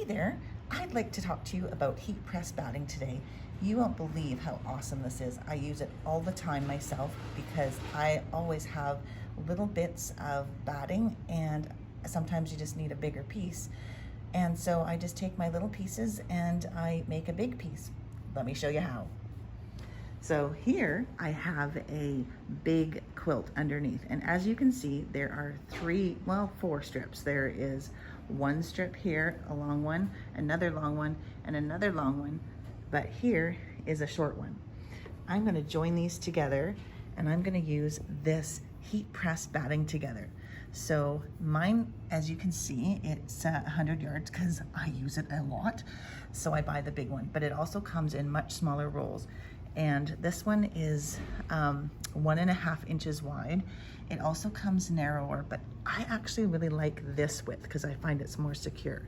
there, I'd like to talk to you about heat press batting today. You won't believe how awesome this is. I use it all the time myself because I always have little bits of batting and sometimes you just need a bigger piece. And so I just take my little pieces and I make a big piece. Let me show you how. So here I have a big quilt underneath, and as you can see there are four strips. There is one strip here, a long one, another long one, and another long one, but here is a short one. I'm going to join these together and I'm going to use this heat press batting together. So mine, as you can see, it's 100 yards because I use it a lot, so I buy the big one, but it also comes in much smaller rolls. And this one is 1.5 inches wide. It also comes narrower, but I actually really like this width because I find it's more secure.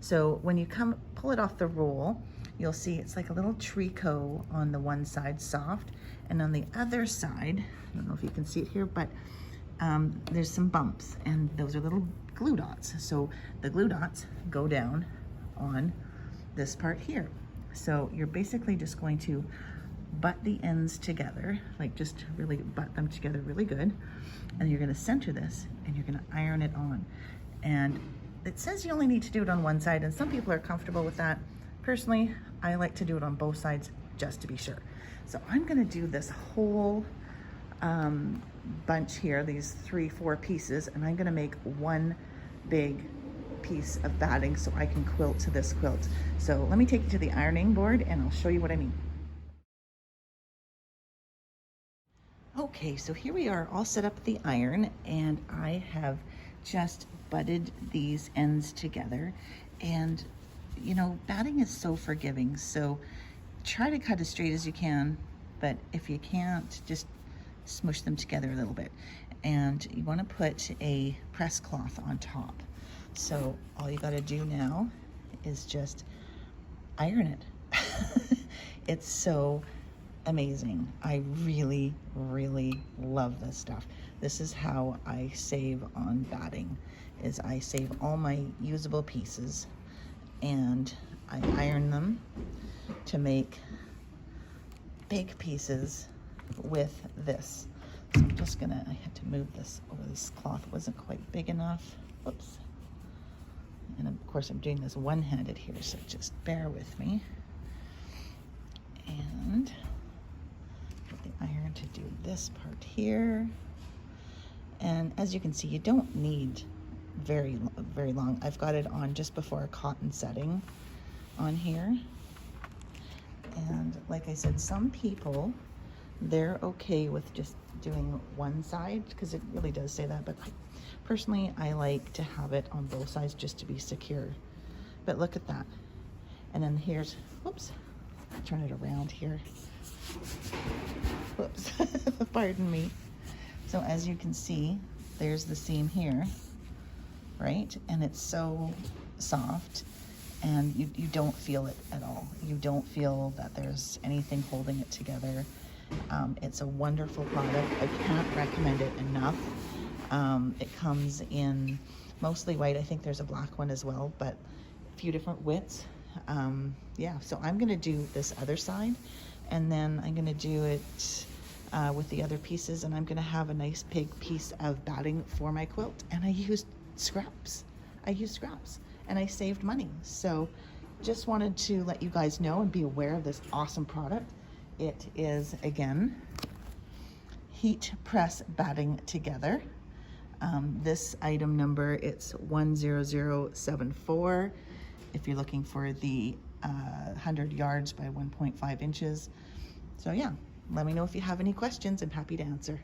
So when you pull it off the roll, you'll see it's like a little tricot on the one side, soft, and on the other side, I don't know if you can see it here, but there's some bumps, and those are little glue dots. So the glue dots go down on this part here. So you're basically just going to butt the ends together, like just really butt them together really good. And you're gonna center this and you're gonna iron it on. And it says you only need to do it on one side, and some people are comfortable with that. Personally, I like to do it on both sides just to be sure. So I'm gonna do this whole bunch here, these 3-4 pieces, and I'm gonna make one big piece of batting so I can quilt to this quilt. So let me take you to the ironing board and I'll show you what I mean. Okay, so here we are all set up at the iron, and I have just butted these ends together. And you know, batting is so forgiving, so try to cut as straight as you can, but if you can't, just smush them together a little bit. And you want to put a press cloth on top. So all you got to do now is just iron it. It's so amazing. I really, really love this stuff. This is how I save on batting, is I save all my usable pieces and I iron them to make big pieces with this. So I'm just gonna, I had to move this over, this cloth wasn't quite big enough. Whoops. And of course I'm doing this one-handed here, so just bear with me. And put the iron to do this part here. And as you can see, you don't need very long. I've got it on just before a cotton setting on here. And like I said, some people, they're okay with just doing one side because it really does say that, but personally I like to have it on both sides just to be secure. But look at that. And then here's, whoops, turn it around here. Whoops, pardon me. So as you can see, there's the seam here, right? And it's so soft, and you don't feel it at all. You don't feel that there's anything holding it together. It's a wonderful product. I can't recommend it enough. It comes in mostly white. I think there's a black one as well, but a few different widths. Yeah, so I'm gonna do this other side, and then I'm gonna do it with the other pieces, and I'm gonna have a nice big piece of batting for my quilt. And I used scraps. And I saved money. So just wanted to let you guys know and be aware of this awesome product. It is, again, heat press batting together. This item number, it's 10074 if you're looking for the 100 yards by 1.5 inches. So yeah, let me know if you have any questions. I'm happy to answer.